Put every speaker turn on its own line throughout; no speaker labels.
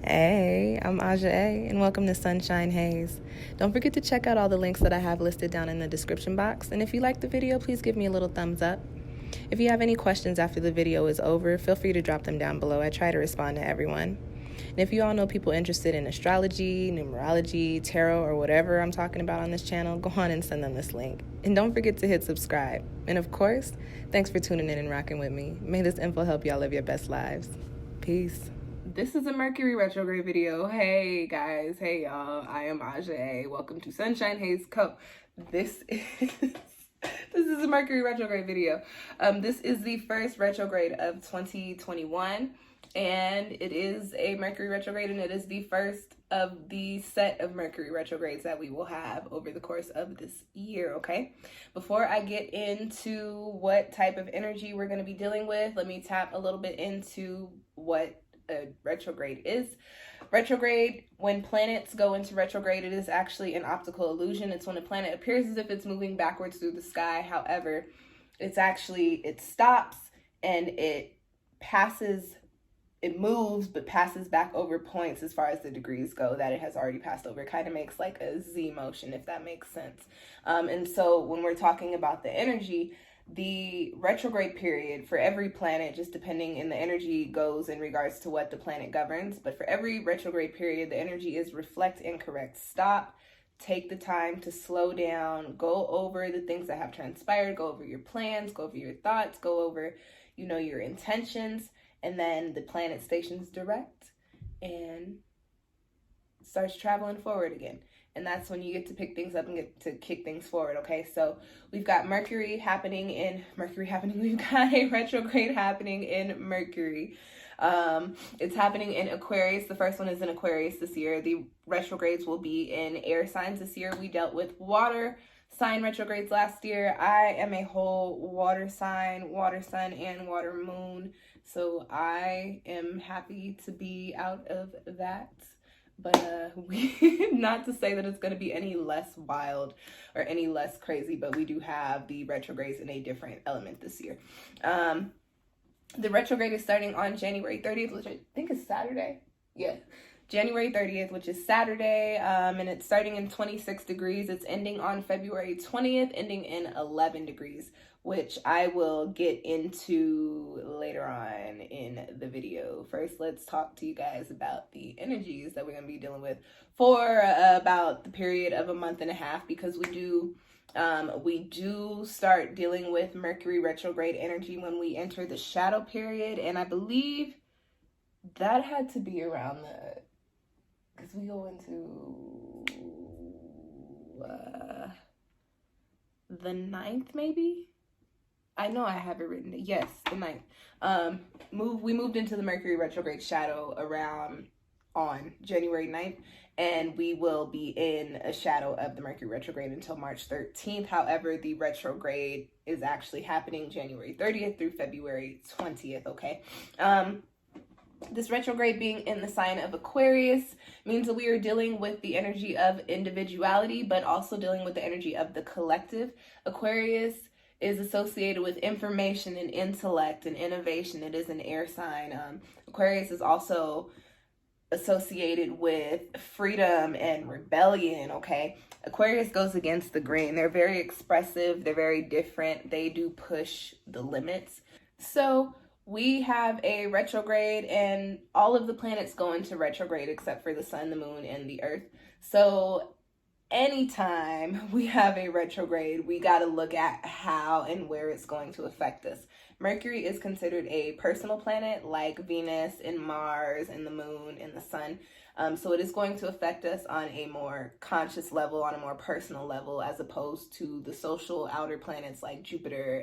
Hey, I'm Aja A, and welcome to Sunshine Haze. Don't forget to check out all the links that I have listed down in the description box, and if you like the video, please give me a little thumbs up. If you have any questions after the video is over, feel free to drop them down below. I try to respond to everyone. And if you all know people interested in astrology, numerology, tarot, or whatever I'm talking about on this channel, go on and send them this link. And don't forget to hit subscribe. And of course, thanks for tuning in and rocking with me. May this info help y'all live your best lives. Peace. This is a Mercury retrograde video. Hey guys, hey y'all, I am Aja A. Welcome to SunshinehazeCo. This is a Mercury retrograde video. This is the first retrograde of 2021, and it is a Mercury retrograde, and it is the first of the set of Mercury retrogrades that we will have over the course of this year, okay? Before I get into what type of energy we're going to be dealing with, let me tap a little bit into what a retrograde is. Retrograde, when planets go into retrograde, it is actually an optical illusion. It's when a planet appears as if it's moving backwards through the sky. However, it stops and it moves, but passes back over points as far as the degrees go that it has already passed over. It kind of makes like a Z motion, if that makes sense. And so when we're talking about the energy, the retrograde period for every planet, just depending in the energy goes in regards to what the planet governs, but for every retrograde period, the energy is reflect and correct. Stop, take the time to slow down, go over the things that have transpired, go over your plans, go over your thoughts, go over, your intentions, and then the planet stations direct and starts traveling forward again. And that's when you get to pick things up and get to kick things forward, okay? So we've got we've got a retrograde happening in Mercury. It's happening in Aquarius. The first one is in Aquarius this year. The retrogrades will be in air signs this year. We dealt with water sign retrogrades last year. I am a whole water sign, water sun, and water moon. So I am happy to be out of that. But not to say that it's going to be any less wild or any less crazy, but we do have the retrogrades in a different element this year. The retrograde is starting on January 30th, which I think is Saturday. Yeah, January 30th, which is Saturday, and it's starting in 26 degrees. It's ending on February 20th, ending in 11 degrees, which I will get into later on in the video. First, let's talk to you guys about the energies that we're going to be dealing with for about the period of a month and a half, because we do start dealing with Mercury retrograde energy when we enter the shadow period, and I believe that had to be around because we go into the 9th, maybe? I know I have it written. Yes, the 9th. We moved into the Mercury retrograde shadow on January 9th, and we will be in a shadow of the Mercury retrograde until March 13th. However, the retrograde is actually happening January 30th through February 20th, okay? This retrograde being in the sign of Aquarius means that we are dealing with the energy of individuality, but also dealing with the energy of the collective. Aquarius is associated with information and intellect and innovation. It is an air sign. Aquarius is also associated with freedom and rebellion, okay? Aquarius goes against the grain. They're very expressive. They're very different. They do push the limits. So we have a retrograde, and all of the planets go into retrograde except for the sun, the moon, and the earth. So anytime we have a retrograde, we got to look at how and where it's going to affect us. Mercury is considered a personal planet like Venus and Mars and the moon and the sun. So it is going to affect us on a more conscious level, on a more personal level, as opposed to the social outer planets like Jupiter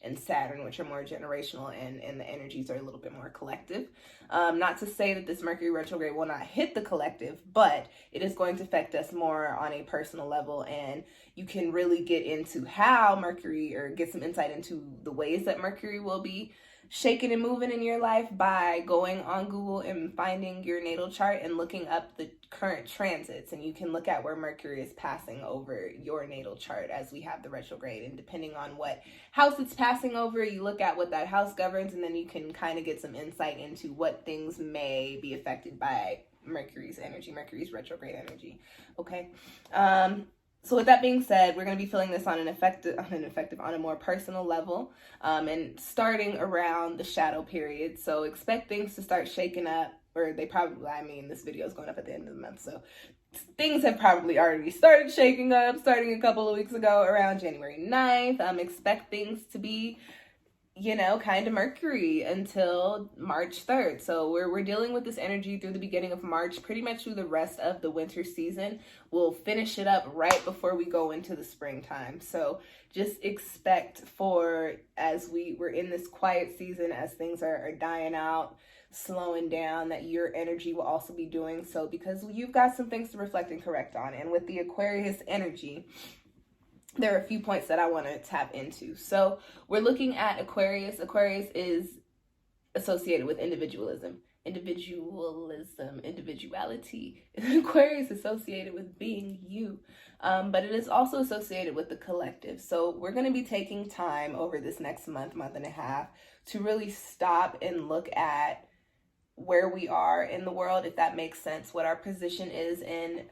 and Saturn, which are more generational and the energies are a little bit more collective. Not to say that this Mercury retrograde will not hit the collective, but it is going to affect us more on a personal level, and you can really get into how Mercury, or get some insight into the ways that Mercury will be shaking and moving in your life by going on Google and finding your natal chart and looking up the current transits. And you can look at where Mercury is passing over your natal chart as we have the retrograde. And depending on what house it's passing over, you look at what that house governs, and then you can kind of get some insight into what things may be affected by Mercury's energy, Mercury's retrograde energy. Okay. So with that being said, we're going to be feeling this on a more personal level, and starting around the shadow period. So expect things to start shaking up, or this video is going up at the end of the month, so things have probably already started shaking up, starting a couple of weeks ago around January 9th. Expect things to be, kind of Mercury until March 3rd. So we're dealing with this energy through the beginning of March, pretty much through the rest of the winter season. We'll finish it up right before we go into the springtime. So just expect as we're in this quiet season, as things are dying out, slowing down, that your energy will also be doing so, because you've got some things to reflect and correct on. And with the Aquarius energy, there are a few points that I want to tap into. So we're looking at Aquarius. Aquarius is associated with individualism, individuality. Aquarius is associated with being you, but it is also associated with the collective. So we're going to be taking time over this next month and a half to really stop and look at where we are in the world, if that makes sense, what our position is in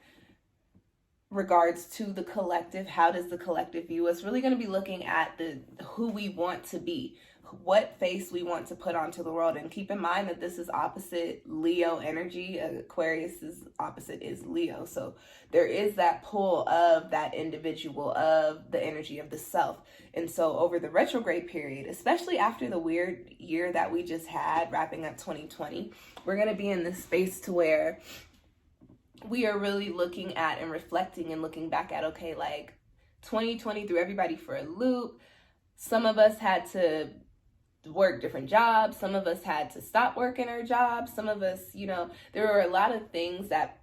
regards to the collective. How does the collective view us? Really going to be looking at who we want to be, what face we want to put onto the world. And keep in mind that this is opposite Leo energy. Aquarius's opposite is Leo. So there is that pull of that individual, of the energy of the self. And so over the retrograde period, especially after the weird year that we just had, wrapping up 2020, we're going to be in this space to where we are really looking at and reflecting and looking back at, okay, like 2020 threw everybody for a loop. Some of us had to work different jobs. Some of us had to stop working our jobs. Some of us, there were a lot of things that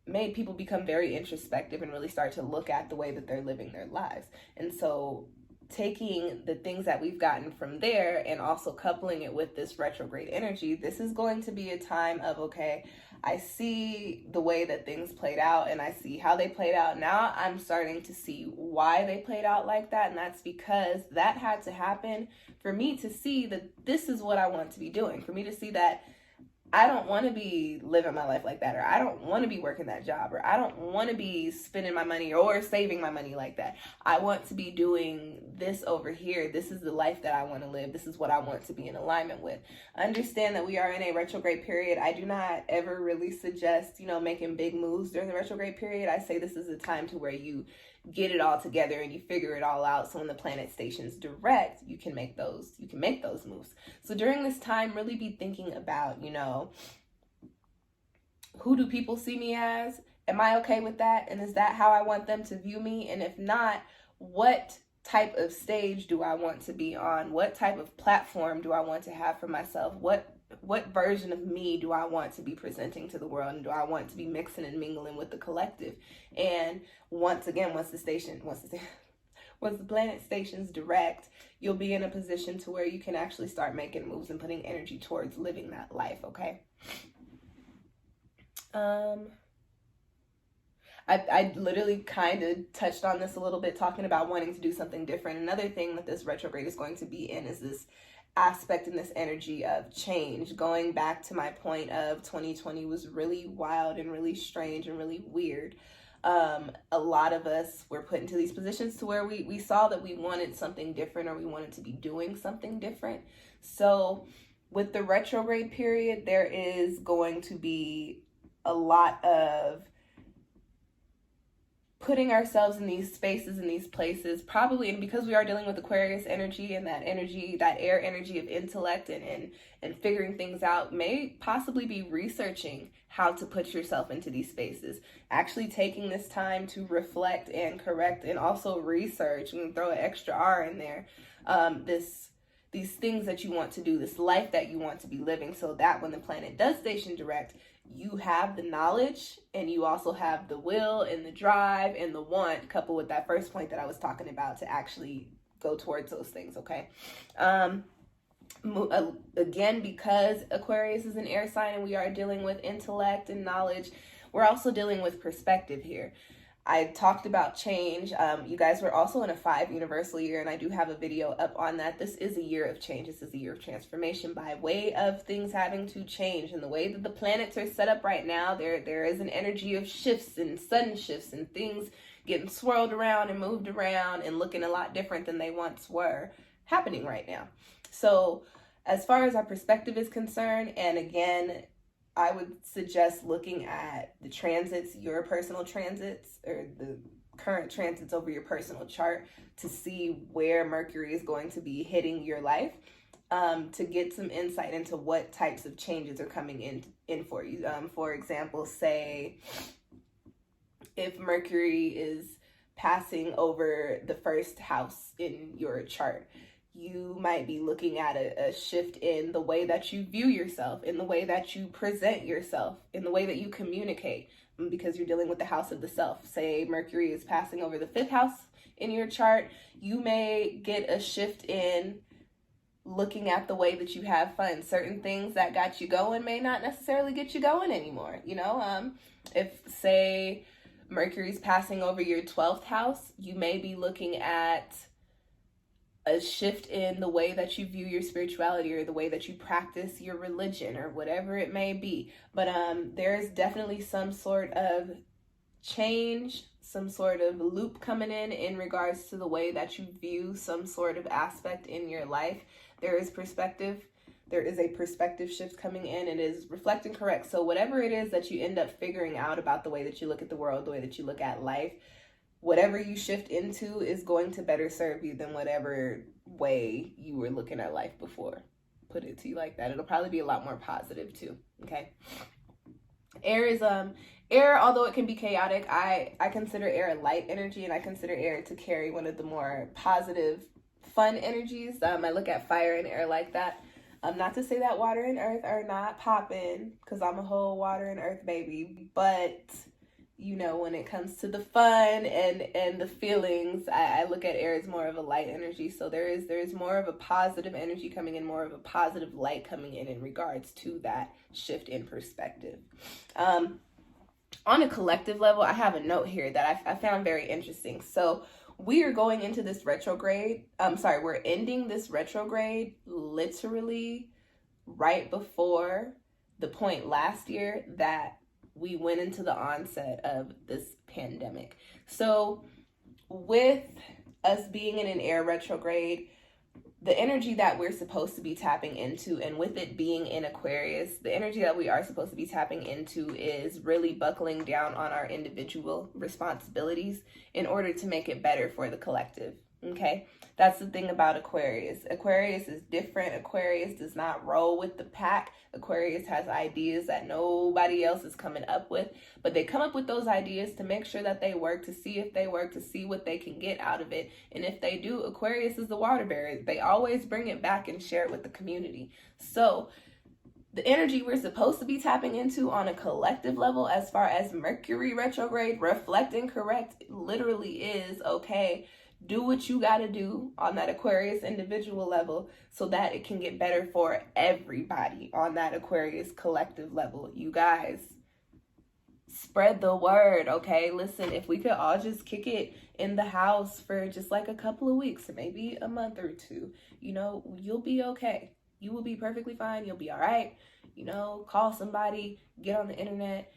made people become very introspective and really start to look at the way that they're living their lives. And so taking the things that we've gotten from there and also coupling it with this retrograde energy, this is going to be a time of, okay, I see the way that things played out and I see how they played out. Now I'm starting to see why they played out like that. And that's because that had to happen for me to see that this is what I want to be doing, for me to see that I don't want to be living my life like that, or I don't want to be working that job, or I don't want to be spending my money or saving my money like that. I want to be doing this over here. This is the life that I want to live. This is what I want to be in alignment with. Understand that we are in a retrograde period. I do not ever really suggest, making big moves during the retrograde period. I say this is a time to where you get it all together and you figure it all out. So when the planet stations direct, you can make those moves. So during this time, really be thinking about, who do people see me as? Am I okay with that? And is that how I want them to view me? And if not, what type of stage do I want to be on? What type of platform do I want to have for myself? What version of me do I want to be presenting to the world? And do I want to be mixing and mingling with the collective? And once the planet stations direct, you'll be in a position to where you can actually start making moves and putting energy towards living that life, okay? I literally kind of touched on this a little bit, talking about wanting to do something different. Another thing that this retrograde is going to be in is this aspect in this energy of change. Going back to my point of 2020 was really wild and really strange and really weird. A lot of us were put into these positions to where we saw that we wanted something different, or we wanted to be doing something different. So with the retrograde period, there is going to be a lot of putting ourselves in these spaces, in these places, probably, and because we are dealing with Aquarius energy and that energy, that air energy of intellect and figuring things out, may possibly be researching how to put yourself into these spaces, actually taking this time to reflect and correct and also research, and throw an extra R in there, these things that you want to do, this life that you want to be living, so that when the planet does station direct, you have the knowledge and you also have the will and the drive and the want, coupled with that first point that I was talking about, to actually go towards those things, okay? Again, because Aquarius is an air sign and we are dealing with intellect and knowledge, we're also dealing with perspective here. I talked about change. You guys were also in a 5 universal year, and I do have a video up on that. This is a year of change. This is a year of transformation by way of things having to change. And the way that the planets are set up right now, there is an energy of shifts and sudden shifts and things getting swirled around and moved around and looking a lot different than they once were happening right now. So as far as our perspective is concerned, and again, I would suggest looking at the transits, your personal transits, or the current transits over your personal chart to see where Mercury is going to be hitting your life, to get some insight into what types of changes are coming in for you. For example, say if Mercury is passing over the first house in your chart, you might be looking at a shift in the way that you view yourself, in the way that you present yourself, in the way that you communicate, because you're dealing with the house of the self. Say Mercury is passing over the 5th house in your chart, you may get a shift in looking at the way that you have fun. Certain things that got you going may not necessarily get you going anymore. If, say, Mercury's passing over your 12th house, you may be looking at a shift in the way that you view your spirituality or the way that you practice your religion or whatever it may be. But there's definitely some sort of change, some sort of loop coming in regards to the way that you view some sort of aspect in your life. There is perspective. There is a perspective shift coming in. It is reflecting correct. So whatever it is that you end up figuring out about the way that you look at the world, the way that you look at life, whatever you shift into is going to better serve you than whatever way you were looking at life before. Put it to you like that. It'll probably be a lot more positive too. Okay. Air is air, although it can be chaotic, I consider air a light energy, and I consider air to carry one of the more positive, fun energies. I look at fire and air like that. Not to say that water and earth are not popping, because I'm a whole water and earth baby, but when it comes to the fun and the feelings, I look at air as more of a light energy. So there is more of a positive energy coming in, more of a positive light coming in regards to that shift in perspective. On a collective level, I have a note here that I found very interesting. So we are going into this retrograde. We're ending this retrograde literally right before the point last year that we went into the onset of this pandemic. So with us being in an air retrograde, the energy that we're supposed to be tapping into, and with it being in Aquarius, the energy that we are supposed to be tapping into is really buckling down on our individual responsibilities in order to make it better for the collective. Okay, that's the thing about Aquarius. Aquarius is different. Aquarius does not roll with the pack. Aquarius has ideas that nobody else is coming up with, but they come up with those ideas to make sure that they work, to see if they work, to see what they can get out of it. And if they do, Aquarius is the water bearer. They always bring it back and share it with the community. So the energy we're supposed to be tapping into on a collective level, as far as Mercury retrograde, reflecting correct, literally is, okay, do what you got to do on that Aquarius individual level so that it can get better for everybody on that Aquarius collective level. You guys, spread the word, okay? Listen, if we could all just kick it in the house for just like a couple of weeks or maybe a month or two, you'll be okay. You will be perfectly fine. You'll be all right. Call somebody, get on the internet,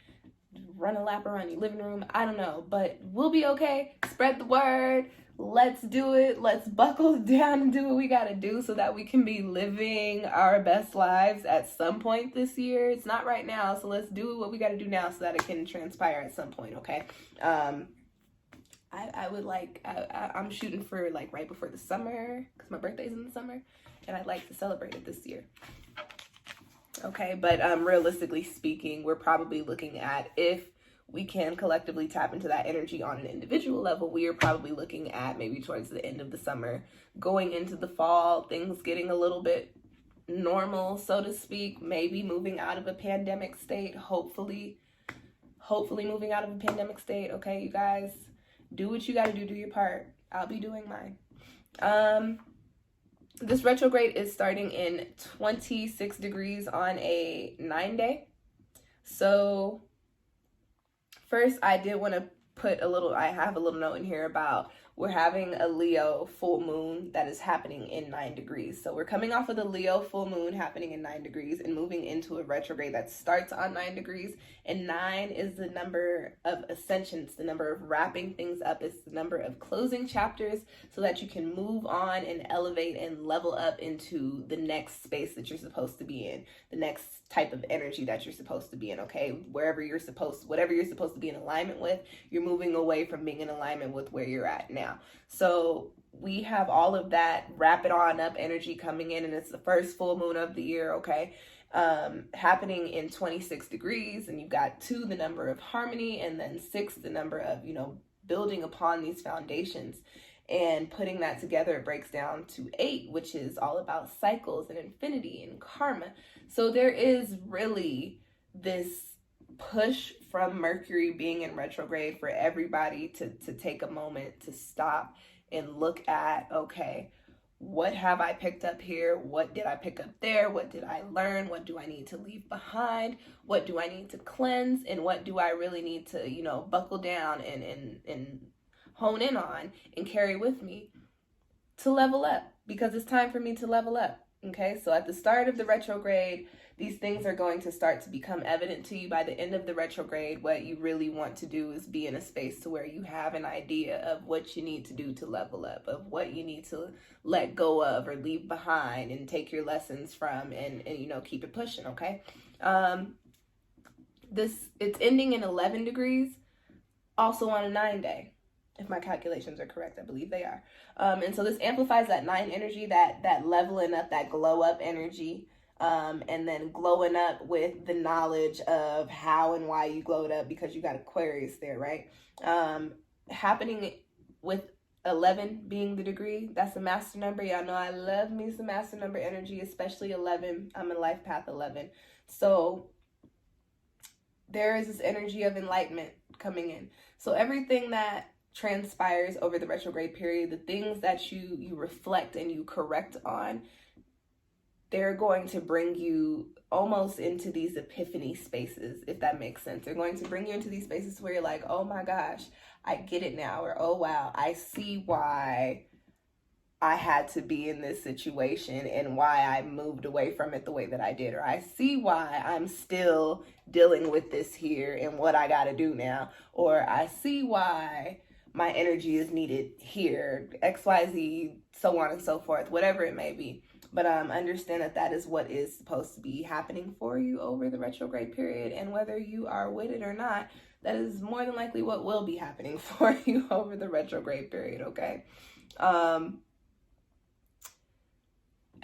run a lap around your living room. I don't know, but we'll be okay. Spread the word. Let's do it. Let's buckle down and do what we got to do so that we can be living our best lives at some point this year. It's not right now, so let's do what we got to do now so that it can transpire at some point, okay? I would like, I'm shooting for like right before the summer because my birthday's in the summer, and I'd like to celebrate it this year. Okay, but realistically speaking, we're probably looking at, if we can collectively tap into that energy on an individual level, we are probably looking at maybe towards the end of the summer, going into the fall, things getting a little bit normal, so to speak, maybe moving out of a pandemic state, hopefully moving out of a pandemic state. Okay, you guys, do what you got to do your part. I'll be doing mine. This retrograde is starting in 26 degrees on a 9-day. So first, I did want to I have a little note in here about we're having a Leo full moon that is happening in 9 degrees. So we're coming off of the Leo full moon happening in 9 degrees and moving into a retrograde that starts on 9 degrees. And 9 is the number of ascension. It's the number of wrapping things up. It's the number of closing chapters so that you can move on and elevate and level up into the next space that you're supposed to be in, the next type of energy that you're supposed to be in, okay? Whatever you're supposed to be in alignment with, you're moving away from being in alignment with where you're at now. So we have all of that rapid on up energy coming in, and it's the first full moon of the year, okay? Happening in 26 degrees, and you've got 2, the number of harmony, and then 6, the number of, building upon these foundations. And putting that together, it breaks down to 8, which is all about cycles and infinity and karma. So there is really this push from Mercury being in retrograde for everybody to take a moment to stop and look at, okay, what have I picked up here? What did I pick up there? What did I learn? What do I need to leave behind? What do I need to cleanse? And what do I really need to, buckle down and hone in on and carry with me to level up, because it's time for me to level up. Okay, so at the start of the retrograde, these things are going to start to become evident to you. By the end of the retrograde, what you really want to do is be in a space to where you have an idea of what you need to do to level up, of what you need to let go of or leave behind and take your lessons from and keep it pushing, okay? It's ending in 11 degrees, also on a 9-day. If my calculations are correct, I believe they are. And so this amplifies that 9 energy, that leveling up, that glow up energy, and then glowing up with the knowledge of how and why you glowed up, because you got Aquarius there, right? Happening with 11 being the degree, that's a master number. Y'all know I love me some master number energy, especially 11. I'm in life path 11. So there is this energy of enlightenment coming in. So everything that transpires over the retrograde period, the things that you reflect and you correct on, they're going to bring you almost into these epiphany spaces, if that makes sense. They're going to bring you into these spaces where you're like, oh my gosh, I get it now, or oh wow, I see why I had to be in this situation and why I moved away from it the way that I did, or I see why I'm still dealing with this here and what I got to do now, or I see why my energy is needed here, XYZ, so on and so forth, whatever it may be. But understand that is what is supposed to be happening for you over the retrograde period. And whether you are with it or not, that is more than likely what will be happening for you over the retrograde period, okay?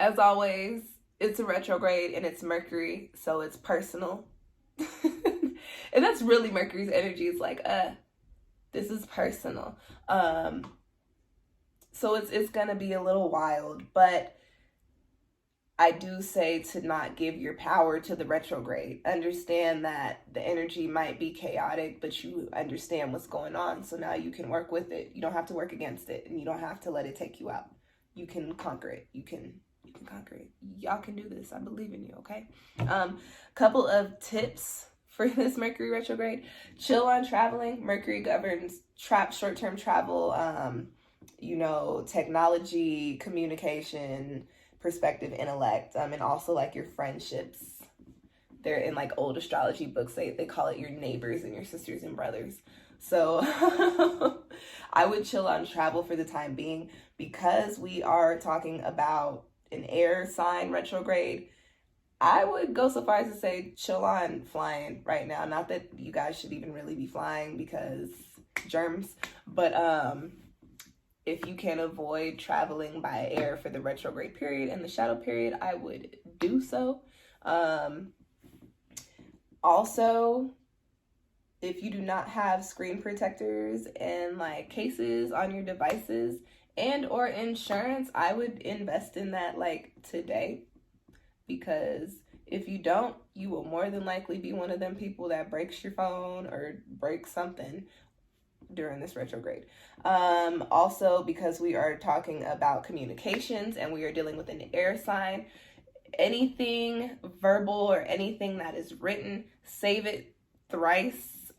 As always, it's a retrograde and it's Mercury, so it's personal. And that's really Mercury's energy. It's like, this is personal. So it's gonna be a little wild, but I do say to not give your power to the retrograde. Understand that the energy might be chaotic, but you understand what's going on. So now you can work with it. You don't have to work against it, and you don't have to let it take you out. You can conquer it. You can conquer it. Y'all can do this. I believe in you, okay? Couple of tips for this Mercury retrograde. Chill on traveling. Mercury governs short-term travel, technology, communication, perspective, intellect, and also like your friendships. They're in like old astrology books. They call it your neighbors and your sisters and brothers. So I would chill on travel for the time being, because we are talking about an air sign retrograde. I would go so far as to say chill on flying right now. Not that you guys should even really be flying because germs, but if you can avoid traveling by air for the retrograde period and the shadow period, I would do so. Also, if you do not have screen protectors and like cases on your devices and or insurance, I would invest in that like today, because if you don't, you will more than likely be one of them people that breaks your phone or breaks something during this retrograde. Also, because we are talking about communications and we are dealing with an air sign, anything verbal or anything that is written, save it thrice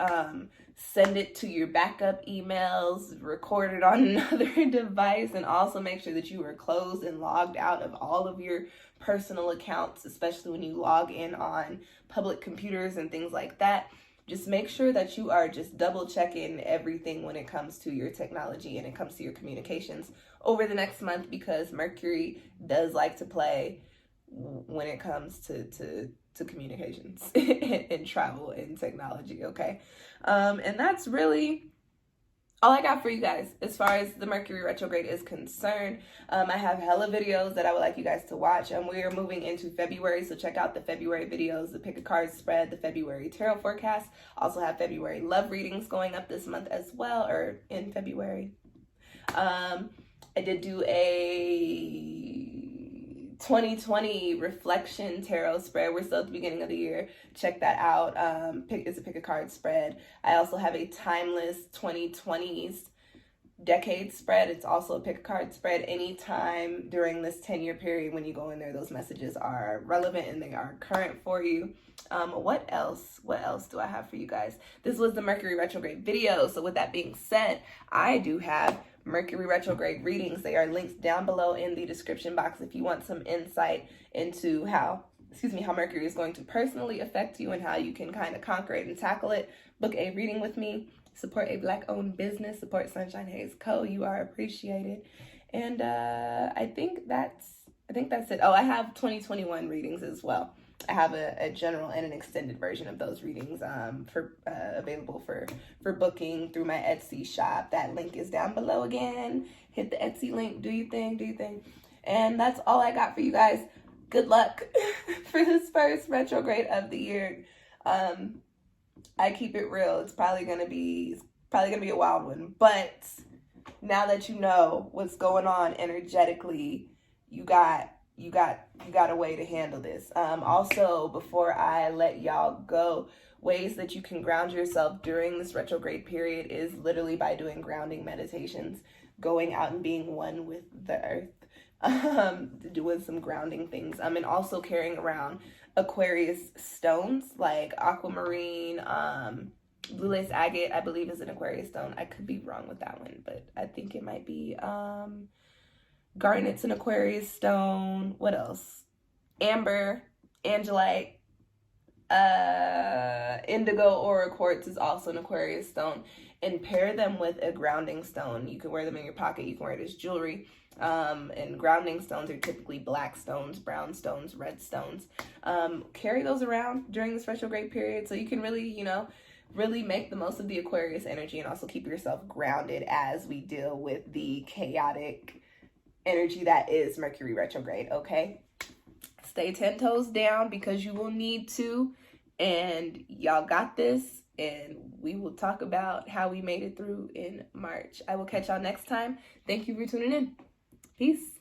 Send it to your backup emails, record it on another device, and also make sure that you are closed and logged out of all of your personal accounts, especially when you log in on public computers and things like that. Just make sure that you are just double checking everything when it comes to your technology and it comes to your communications over the next month, because Mercury does like to play when it comes to communications and travel and technology, okay? And that's really all I got for you guys as far as the Mercury retrograde is concerned. I have hella videos that I would like you guys to watch, and we are moving into February, so check out the February videos, the pick a card spread, the February tarot forecast. Also have February love readings going up this month as well, or in February. I did do a 2020 reflection tarot spread. We're still at the beginning of the year. Check that out. It's a pick a card spread. I also have a timeless 2020s decade spread. It's also a pick a card spread. Anytime during this 10-year period when you go in there, those messages are relevant and they are current for you. What else do I have for you guys? This was the Mercury retrograde video. So with that being said, I do have Mercury retrograde readings. They are linked down below in the description box if you want some insight into how Mercury is going to personally affect you and how you can kind of conquer it and tackle it. Book a reading with me. Support a Black-owned business. Support SunshinehazeCo. You are appreciated. And I think that's it. Oh, I have 2021 readings as well. I have a general and an extended version of those readings available for booking through my Etsy shop. That link is down below again. Hit the Etsy link. Do your thing. And that's all I got for you guys. Good luck for this first retrograde of the year. I keep it real. It's probably gonna be a wild one. But now that you know what's going on energetically, you got a way to handle this. Also, before I let y'all go, ways that you can ground yourself during this retrograde period is literally by doing grounding meditations, going out and being one with the earth, doing some grounding things. And also carrying around Aquarius stones like aquamarine, blue lace agate, I believe is an Aquarius stone. I could be wrong with that one, but I think it might be garnet's an Aquarius stone. What else? Amber, angelite, indigo aura quartz is also an Aquarius stone. And pair them with a grounding stone. You can wear them in your pocket. You can wear it as jewelry. And grounding stones are typically black stones, brown stones, red stones. Carry those around during this retrograde period so you can really, really make the most of the Aquarius energy and also keep yourself grounded as we deal with the chaotic energy that is Mercury retrograde, okay? Stay 10 toes down because you will need to, and y'all got this, and we will talk about how we made it through in March. I will catch y'all next time. Thank you for tuning in. Peace.